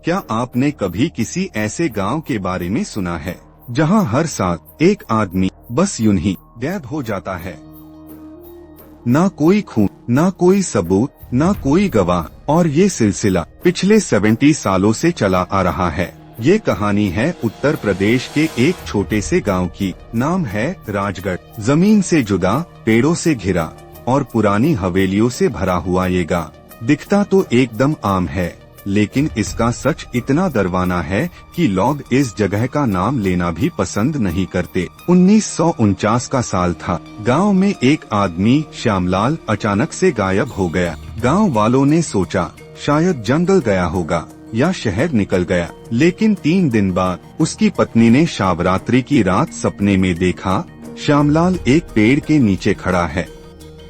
क्या आपने कभी किसी ऐसे गांव के बारे में सुना है जहां हर साल एक आदमी बस यूं ही गायब हो जाता है? ना कोई खून, ना कोई सबूत, ना कोई गवाह, और ये सिलसिला पिछले 70 सालों से चला आ रहा है। ये कहानी है उत्तर प्रदेश के एक छोटे से गांव की। नाम है राजगढ़। जमीन से जुदा, पेड़ों से घिरा और पुरानी हवेलियों से भरा हुआ ये गांव दिखता तो एकदम आम है, लेकिन इसका सच इतना डरावना है कि लोग इस जगह का नाम लेना भी पसंद नहीं करते। 1949 का साल था। गांव में एक आदमी श्यामलाल अचानक से गायब हो गया। गांव वालों ने सोचा शायद जंगल गया होगा या शहर निकल गया, लेकिन 3 दिन बाद उसकी पत्नी ने शिवरात्रि की रात सपने में देखा श्यामलाल एक पेड़ के नीचे खड़ा है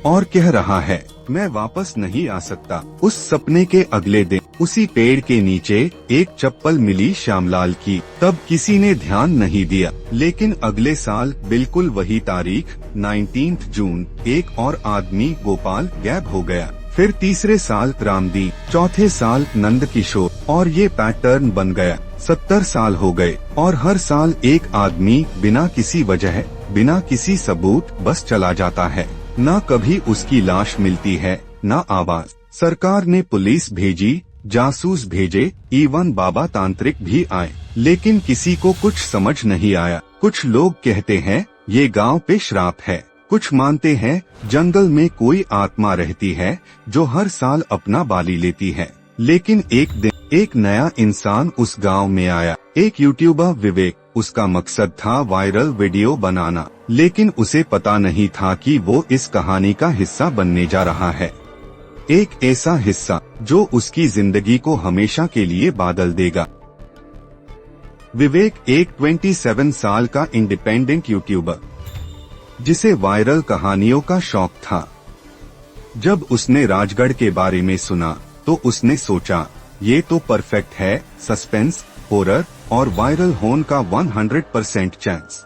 और कह रहा है, मैं वापस नहीं आ सकता। उस सपने के अगले दिन उसी पेड़ के नीचे एक चप्पल मिली श्यामलाल की। तब किसी ने ध्यान नहीं दिया, लेकिन अगले साल बिल्कुल वही तारीख 19 जून एक और आदमी गोपाल गायब हो गया। फिर तीसरे साल रामदी, चौथे साल नंदकिशोर, और ये पैटर्न बन गया। 70 साल हो गए और हर साल एक आदमी बिना किसी वजह, बिना किसी सबूत बस चला जाता है। ना कभी उसकी लाश मिलती है, ना आवाज। सरकार ने पुलिस भेजी, जासूस भेजे, इवन बाबा तांत्रिक भी आए, लेकिन किसी को कुछ समझ नहीं आया। कुछ लोग कहते हैं ये गांव पे श्राप है, कुछ मानते हैं जंगल में कोई आत्मा रहती है जो हर साल अपना बाली लेती है। लेकिन एक दिन एक नया इंसान उस गांव में आया, एक यूट्यूबर विवेक। उसका मकसद था वायरल वीडियो बनाना, लेकिन उसे पता नहीं था कि वो इस कहानी का हिस्सा बनने जा रहा है। एक ऐसा हिस्सा जो उसकी जिंदगी को हमेशा के लिए बदल देगा। विवेक एक 27 साल का इंडिपेंडेंट यूट्यूबर, जिसे वायरल कहानियों का शौक था। जब उसने राजगढ़ के बारे में सुना तो उसने सोचा ये तो परफेक्ट है, सस्पेंस, हॉरर और वायरल होने का 100% चांस।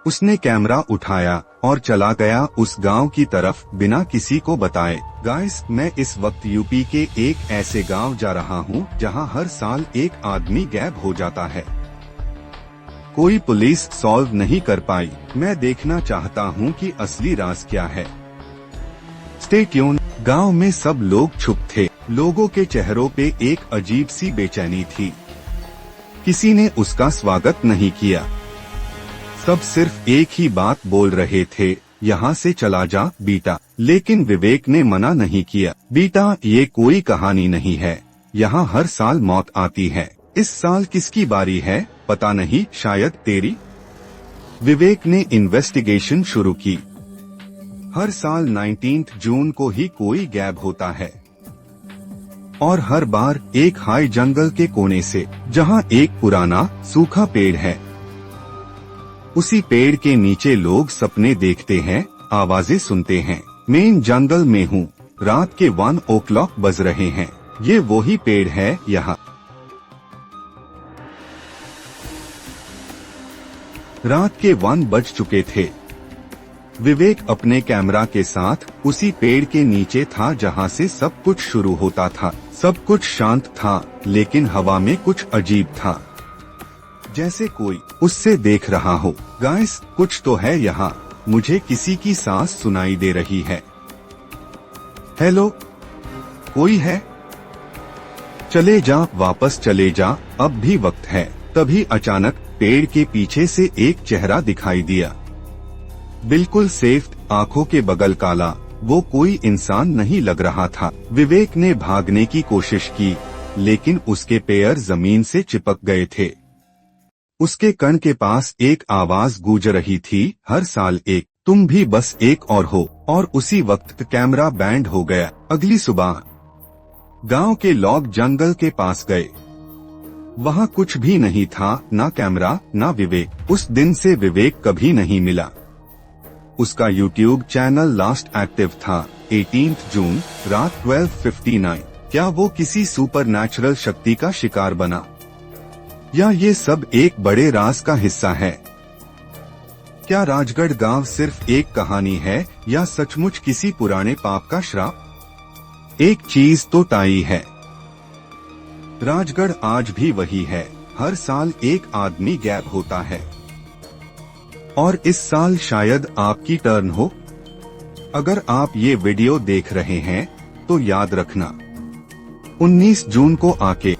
उसने कैमरा उठाया और चला गया उस गांव की तरफ बिना किसी को बताए। गाइस, मैं इस वक्त यूपी के एक ऐसे गांव जा रहा हूं जहां हर साल एक आदमी गायब हो जाता है। कोई पुलिस सॉल्व नहीं कर पाई। मैं देखना चाहता हूं कि असली राज क्या है। Stay tune. गांव में सब लोग चुप थे। लोगों के चेहरों पे एक अजीब सी बेचैनी थी। किसी ने उसका स्वागत नहीं किया। सब सिर्फ एक ही बात बोल रहे थे, यहाँ से चला जा बेटा। लेकिन विवेक ने मना नहीं किया। बेटा, ये कोई कहानी नहीं है, यहाँ हर साल मौत आती है। इस साल किसकी बारी है पता नहीं, शायद तेरी। विवेक ने इन्वेस्टिगेशन शुरू की। हर साल 19 जून को ही कोई गायब होता है, और हर बार एक हाई जंगल के कोने से, जहां एक पुराना सूखा पेड़ है। उसी पेड़ के नीचे लोग सपने देखते हैं, आवाजें सुनते हैं। मेन जंगल में हूँ, रात के 1 o'clock बज रहे हैं। ये वही पेड़ है यहाँ। रात के 1 बज चुके थे। विवेक अपने कैमरा के साथ उसी पेड़ के नीचे था जहाँ से सब कुछ शुरू होता था। सब कुछ शांत था, लेकिन हवा में कुछ अजीब था, जैसे कोई उससे देख रहा हो। गाइस, कुछ तो है यहाँ। मुझे किसी की सांस सुनाई दे रही है। हेलो, कोई है? चले जा, वापस चले जा, अब भी वक्त है। तभी अचानक पेड़ के पीछे से एक चेहरा दिखाई दिया। बिल्कुल सेफ, आंखों के बगल काला। वो कोई इंसान नहीं लग रहा था। विवेक ने भागने की कोशिश की, लेकिन उसके पैर जमीन से चिपक गए थे। उसके कान के पास एक आवाज गूंज रही थी, हर साल एक, तुम भी बस एक और हो। और उसी वक्त कैमरा बैंड हो गया। अगली सुबह गांव के लोग जंगल के पास गए। वहां कुछ भी नहीं था, ना कैमरा, ना विवेक। उस दिन से विवेक कभी नहीं मिला। उसका यूट्यूब चैनल लास्ट एक्टिव था 18 जून रात 12:59। क्या वो किसी सुपरनैचुरल शक्ति का शिकार बना, या ये सब एक बड़े राज का हिस्सा है? क्या राजगढ़ गांव सिर्फ एक कहानी है, या सचमुच किसी पुराने पाप का श्राप? एक चीज तो तय है, राजगढ़ आज भी वही है, हर साल एक आदमी गैब होता है। और इस साल शायद आपकी टर्न हो। अगर आप ये वीडियो देख रहे हैं तो याद रखना 19 जून को आके